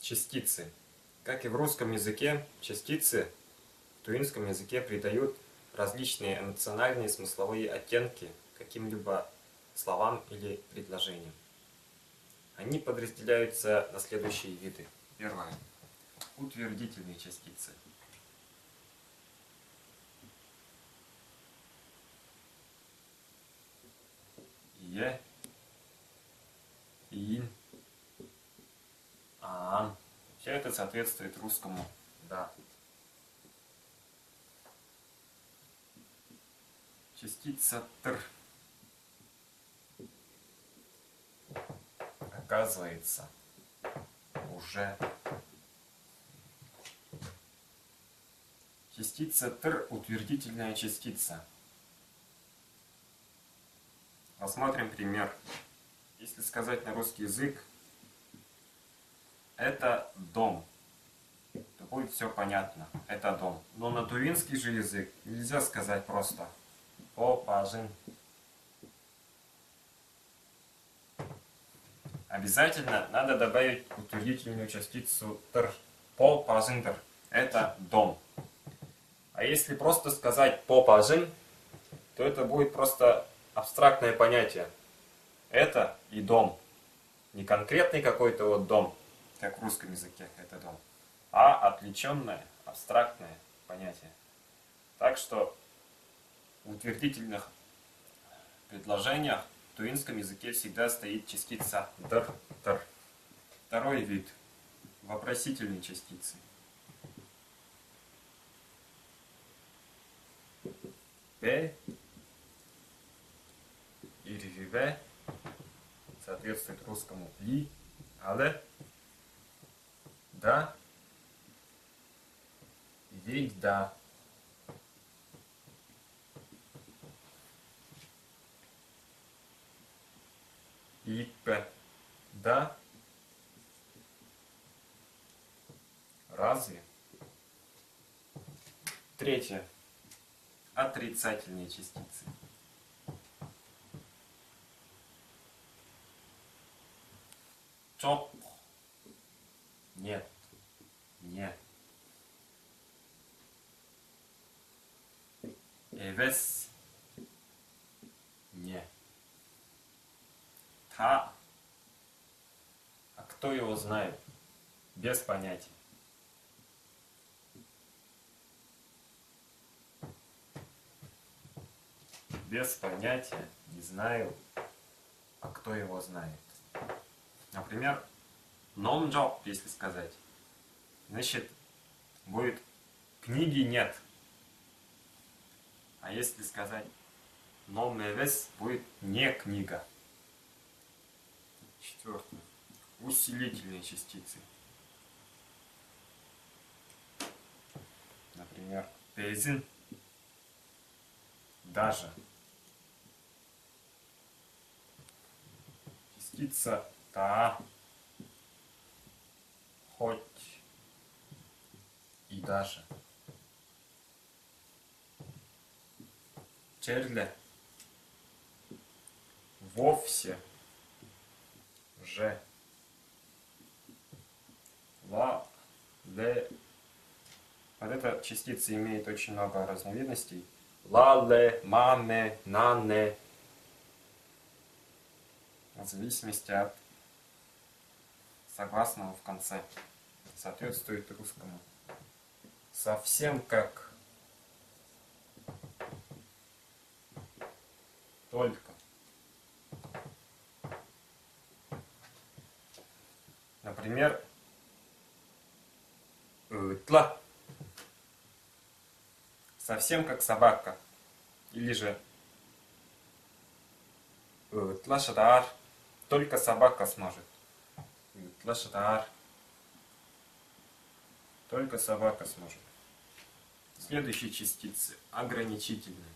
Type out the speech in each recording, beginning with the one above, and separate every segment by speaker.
Speaker 1: Частицы. Как и в русском языке, частицы в туинском языке придают различные эмоциональные смысловые оттенки каким-либо словам или предложениям. Они подразделяются на следующие виды. Первое. Утвердительные частицы. Е, ин, ан. Все это соответствует русскому «да». Частица «тр». Оказывается, уже. Частица «тр» – утвердительная частица. Рассмотрим пример. Если сказать на русский язык «это дом», то будет все понятно. Это дом. Но на туинский же язык нельзя сказать просто «по-пажин». Обязательно надо добавить утвердительную частицу «тр». «По-пажин-тр» – это дом. А если просто сказать «по-пажин», то это будет просто абстрактное понятие. Это и дом. Не конкретный какой-то вот дом, как в русском языке это дом, а отвлеченное, абстрактное понятие. Так что в утвердительных предложениях в туинском языке всегда стоит частица «др», «тр». Второй вид – вопросительные частицы. «П» или «виве» соответствует русскому «ли», «але», «да», «ведь да». «Иппе» – «да», «разве». Третье. Отрицательные частицы. Чоп. Нет. Не. Эвес. Не. Та. А кто его знает? Без понятия. Без понятия, не знаю, а кто его знает. Например, номджоп, если сказать, значит, будет книги нет. А если сказать номэвес, будет не книга. Четвертое. Усилительные частицы. Например, пейзин. Даже. Частица та, хоть и даже. Черле. Вовсе. Же. Ла. Ле. Вот эта частица имеет очень много разновидностей. Ла, ле, маме, нане. В зависимости от согласного в конце. Соответствует русскому. Совсем как только. Например, тла. Совсем как собака. Или же тлашадар. Только собака сможет. Тлашадар. Только собака сможет. Следующие частицы ограничительные.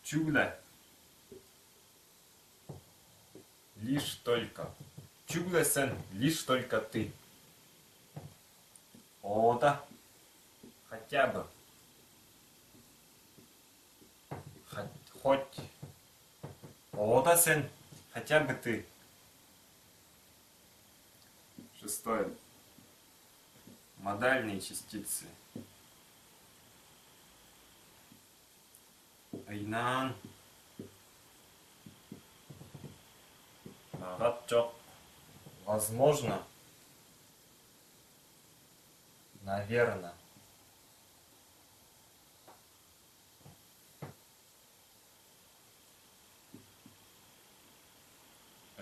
Speaker 1: Чугля. Лишь только. Чугля-сен, лишь только ты. Ода. Хотя бы. Хоть. Ода сен. Хотя бы ты. 6. Модальные частицы. Айнан. Наратчок. Возможно. Наверно.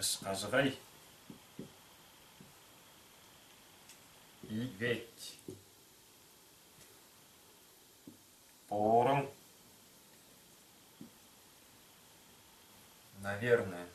Speaker 1: Ышкажгай. И ведь. Пором. Наверное.